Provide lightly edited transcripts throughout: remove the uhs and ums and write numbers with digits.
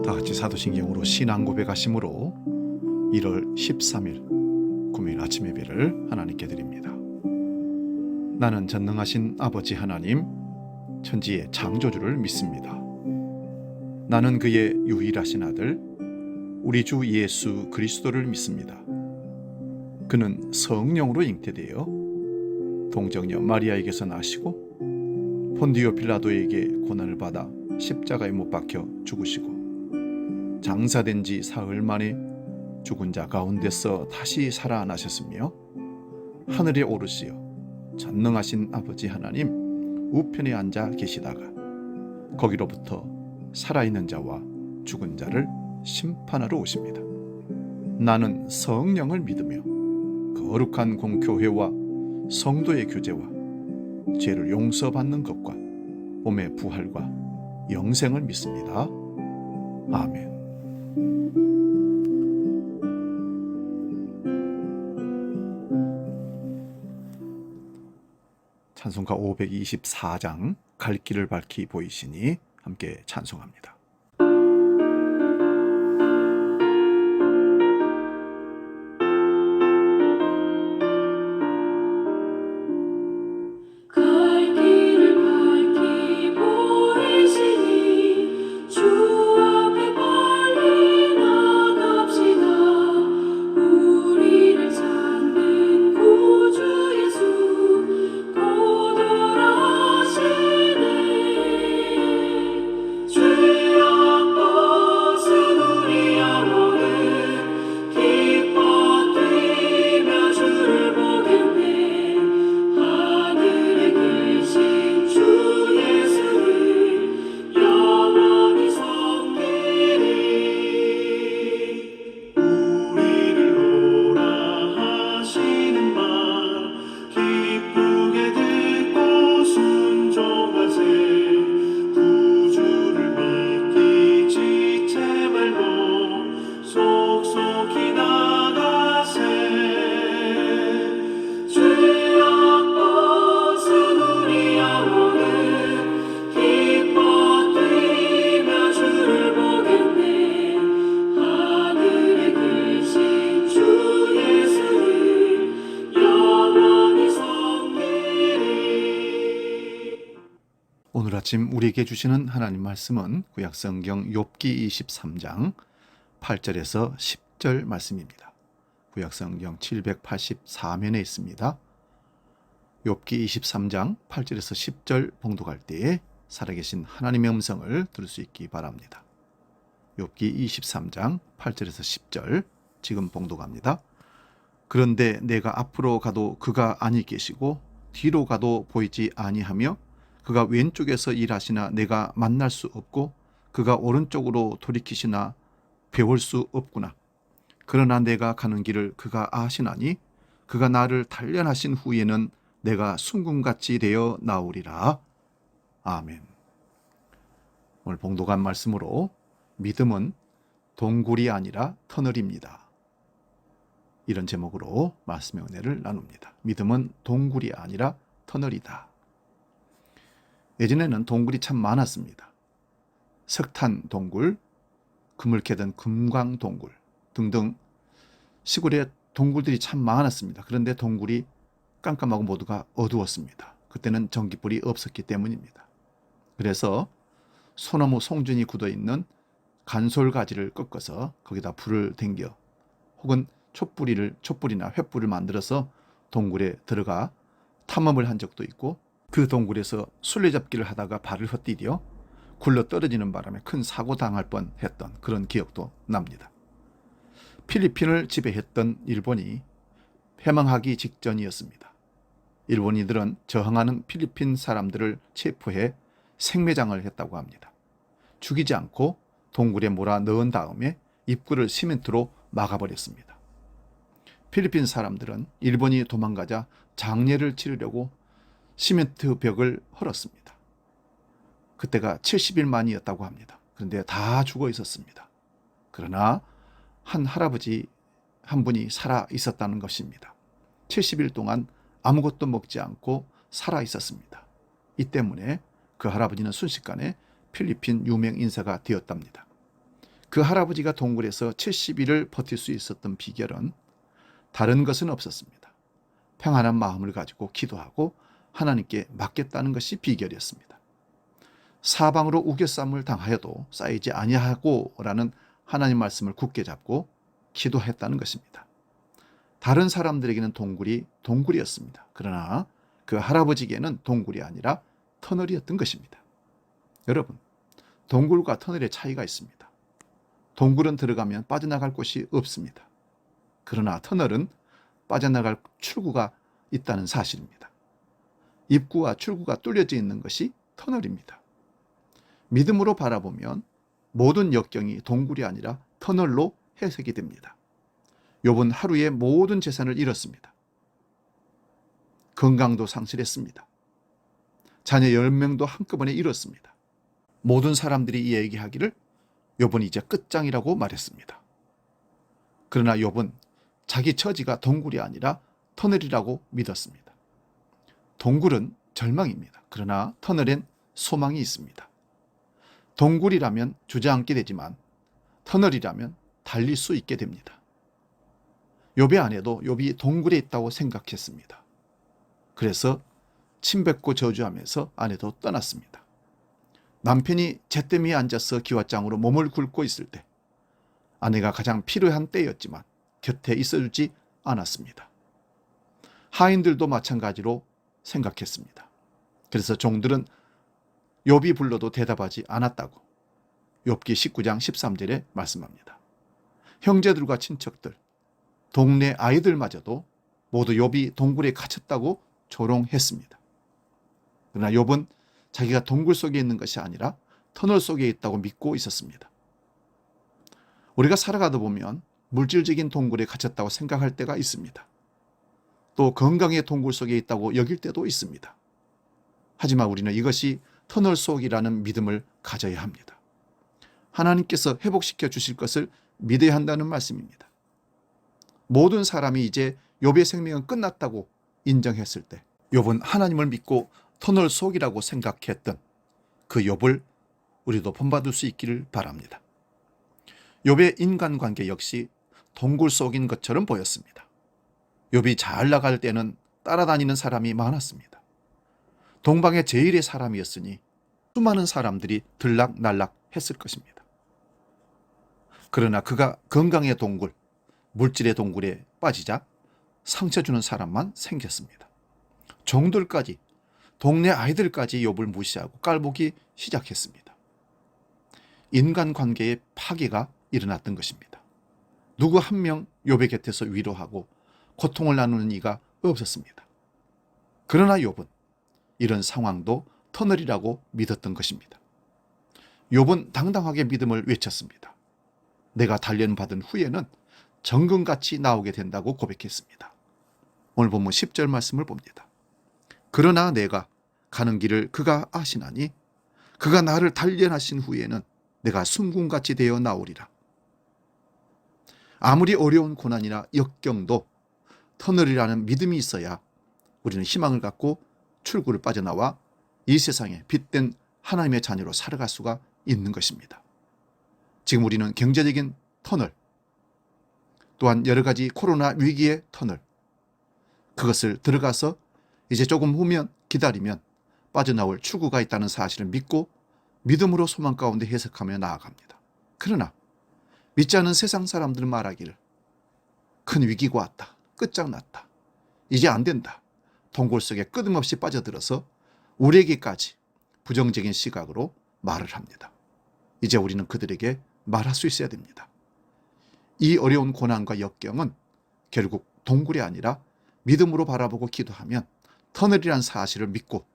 다같이 사도신경으로 신앙 고백하심으로 1월 13일 금요일 아침 예배를 하나님께 드립니다. 나는 전능하신 아버지 하나님, 천지의 창조주를 믿습니다. 나는 그의 유일하신 아들, 우리 주 예수 그리스도를 믿습니다. 그는 성령으로 잉태되어 동정녀 마리아에게서 나시고 본디오 빌라도에게 고난을 받아 십자가에 못 박혀 죽으시고 장사된 지 사흘 만에 죽은 자 가운데서 다시 살아나셨으며 하늘에 오르시어 전능하신 아버지 하나님 우편에 앉아 계시다가 거기로부터 살아있는 자와 죽은 자를 심판하러 오십니다. 나는 성령을 믿으며 거룩한 공교회와 성도의 교제와 죄를 용서받는 것과 몸의 부활과 영생을 믿습니다. 아멘. 찬송가 524장 갈 길을 밝히 보이시니 함께 찬송합니다. 오늘 아침 우리에게 주시는 하나님 말씀은 구약성경 욥기 23장 8절에서 10절 말씀입니다. 구약성경 784면에 있습니다. 욥기 23장 8절에서 10절 봉독할 때에 살아계신 하나님의 음성을 들을 수 있기 바랍니다. 욥기 23장 8절에서 10절 지금 봉독합니다. 그런데 내가 앞으로 가도 그가 아니 계시고 뒤로 가도 보이지 아니하며 그가 왼쪽에서 일하시나 내가 만날 수 없고 그가 오른쪽으로 돌이키시나 배울 수 없구나. 그러나 내가 가는 길을 그가 아시나니 그가 나를 단련하신 후에는 내가 순금같이 되어 나오리라. 아멘. 오늘 봉독한 말씀으로 믿음은 동굴이 아니라 터널입니다. 이런 제목으로 말씀의 은혜를 나눕니다. 믿음은 동굴이 아니라 터널이다. 예전에는 동굴이 참 많았습니다. 석탄 동굴, 금을 캐던 금광 동굴 등등 시골에 동굴들이 참 많았습니다. 그런데 동굴이 깜깜하고 모두가 어두웠습니다. 그때는 전기불이 없었기 때문입니다. 그래서 소나무 송준이 굳어있는 간솔가지를 꺾어서 거기다 불을 댕겨 혹은 촛불이나 횃불을 만들어서 동굴에 들어가 탐험을 한 적도 있고 그 동굴에서 술래잡기를 하다가 발을 헛디뎌 굴러 떨어지는 바람에 큰 사고 당할 뻔했던 그런 기억도 납니다. 필리핀을 지배했던 일본이 패망하기 직전이었습니다. 일본인들은 저항하는 필리핀 사람들을 체포해 생매장을 했다고 합니다. 죽이지 않고 동굴에 몰아 넣은 다음에 입구를 시멘트로 막아버렸습니다. 필리핀 사람들은 일본이 도망가자 장례를 치르려고 시멘트 벽을 헐었습니다. 그때가 70일 만이었다고 합니다. 그런데 다 죽어 있었습니다. 그러나 한 할아버지 한 분이 살아 있었다는 것입니다. 70일 동안 아무것도 먹지 않고 살아 있었습니다. 이 때문에 그 할아버지는 순식간에 필리핀 유명 인사가 되었답니다. 그 할아버지가 동굴에서 70일을 버틸 수 있었던 비결은 다른 것은 없었습니다. 평안한 마음을 가지고 기도하고 하나님께 맡겼다는 것이 비결이었습니다. 사방으로 우겨쌈을 당하여도 쌓이지 아니하고라는 하나님 말씀을 굳게 잡고 기도했다는 것입니다. 다른 사람들에게는 동굴이 동굴이었습니다. 그러나 그 할아버지에게는 동굴이 아니라 터널이었던 것입니다. 여러분, 동굴과 터널의 차이가 있습니다. 동굴은 들어가면 빠져나갈 곳이 없습니다. 그러나 터널은 빠져나갈 출구가 있다는 사실입니다. 입구와 출구가 뚫려져 있는 것이 터널입니다. 믿음으로 바라보면 모든 역경이 동굴이 아니라 터널로 해석이 됩니다. 욥은 하루에 모든 재산을 잃었습니다. 건강도 상실했습니다. 자녀 10명도 한꺼번에 잃었습니다. 모든 사람들이 이 얘기하기를 욥은 이제 끝장이라고 말했습니다. 그러나 욥은 자기 처지가 동굴이 아니라 터널이라고 믿었습니다. 동굴은 절망입니다. 그러나 터널엔 소망이 있습니다. 동굴이라면 주저앉게 되지만 터널이라면 달릴 수 있게 됩니다. 욥의 아내도 욥이 동굴에 있다고 생각했습니다. 그래서 침뱉고 저주하면서 아내도 떠났습니다. 남편이 잿더미에 앉아서 기왓장으로 몸을 굴고 있을 때 아내가 가장 필요한 때였지만 곁에 있어주지 않았습니다. 하인들도 마찬가지로 생각했습니다. 그래서 종들은 욥이 불러도 대답하지 않았다고 욥기 19장 13절에 말씀합니다. 형제들과 친척들, 동네 아이들마저도 모두 욥이 동굴에 갇혔다고 조롱했습니다. 그러나 욥은 자기가 동굴 속에 있는 것이 아니라 터널 속에 있다고 믿고 있었습니다. 우리가 살아가다 보면 물질적인 동굴에 갇혔다고 생각할 때가 있습니다. 또 건강의 동굴 속에 있다고 여길 때도 있습니다. 하지만 우리는 이것이 터널 속이라는 믿음을 가져야 합니다. 하나님께서 회복시켜 주실 것을 믿어야 한다는 말씀입니다. 모든 사람이 이제 욥의 생명은 끝났다고 인정했을 때 욥은 하나님을 믿고 터널 속이라고 생각했던 그 욥을 우리도 본받을 수 있기를 바랍니다. 욥의 인간관계 역시 동굴 속인 것처럼 보였습니다. 욥이 잘 나갈 때는 따라다니는 사람이 많았습니다. 동방의 제일의 사람이었으니 수많은 사람들이 들락날락 했을 것입니다. 그러나 그가 건강의 동굴, 물질의 동굴에 빠지자 상처 주는 사람만 생겼습니다. 종들까지, 동네 아이들까지 욥을 무시하고 깔보기 시작했습니다. 인간관계의 파괴가 일어났던 것입니다. 누구 한 명 욥의 곁에서 위로하고 고통을 나누는 이가 없었습니다. 그러나 욥은 이런 상황도 터널이라고 믿었던 것입니다. 욥은 당당하게 믿음을 외쳤습니다. 내가 단련받은 후에는 정금같이 나오게 된다고 고백했습니다. 오늘 본문 10절 말씀을 봅니다. 그러나 내가 가는 길을 그가 아시나니 그가 나를 단련하신 후에는 내가 순금같이 되어 나오리라. 아무리 어려운 고난이나 역경도 터널이라는 믿음이 있어야 우리는 희망을 갖고 출구를 빠져나와 이 세상에 빛된 하나님의 자녀로 살아갈 수가 있는 것입니다. 지금 우리는 경제적인 터널, 또한 여러 가지 코로나 위기의 터널, 그것을 들어가서 이제 조금 후면 기다리면 빠져나올 출구가 있다는 사실을 믿고 믿음으로 소망 가운데 해석하며 나아갑니다. 그러나 믿지 않은 세상 사람들은 말하기를 큰 위기가 왔다, 끝장났다, 이제 안 된다, 동굴 속에 끊임없이 빠져들어서 우리에게까지 부정적인 시각으로 말을 합니다. 이제 우리는 그들에게 말할 수 있어야 됩니다. 이 어려운 고난과 역경은 결국 동굴이 아니라 믿음으로 바라보고 기도하면 터널이란 사실을 믿고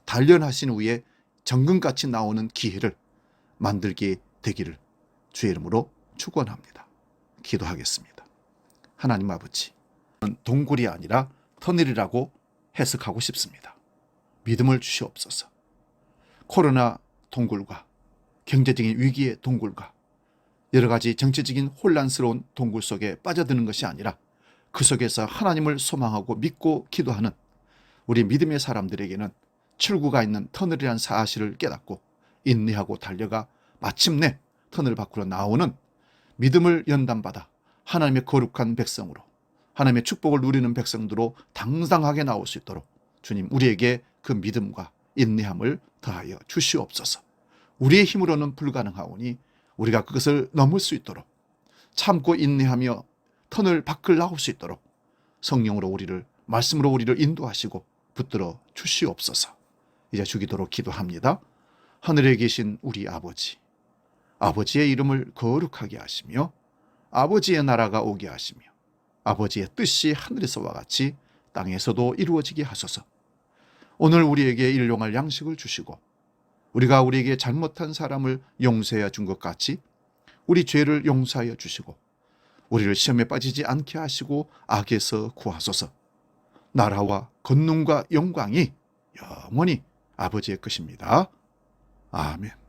단련하신 후에 정금같이 나오는 기회를 만들게 되기를 주의 이름으로 축원합니다. 기도하겠습니다. 하나님 아버지, 동굴이 아니라 터널이라고 해석하고 싶습니다. 믿음을 주시옵소서. 코로나 동굴과 경제적인 위기의 동굴과 여러 가지 정치적인 혼란스러운 동굴 속에 빠져드는 것이 아니라 그 속에서 하나님을 소망하고 믿고 기도하는 우리 믿음의 사람들에게는 출구가 있는 터널이라는 사실을 깨닫고 인내하고 달려가 마침내 터널 밖으로 나오는 믿음을 연단받아 하나님의 거룩한 백성으로 하나님의 축복을 누리는 백성들로 당당하게 나올 수 있도록 주님 우리에게 그 믿음과 인내함을 더하여 주시옵소서. 우리의 힘으로는 불가능하오니 우리가 그것을 넘을 수 있도록 참고 인내하며 터널 밖을 나올 수 있도록 성령으로 우리를 말씀으로 우리를 인도하시고 붙들어 주시옵소서. 이제 주기도록 기도합니다. 하늘에 계신 우리 아버지, 아버지의 이름을 거룩하게 하시며 아버지의 나라가 오게 하시며 아버지의 뜻이 하늘에서와 같이 땅에서도 이루어지게 하소서. 오늘 우리에게 일용할 양식을 주시고 우리가 우리에게 잘못한 사람을 용서해 준 것 같이 우리 죄를 용서하여 주시고 우리를 시험에 빠지지 않게 하시고 악에서 구하소서. 나라와 권능과 영광이 영원히 아버지의 것입니다. 아멘.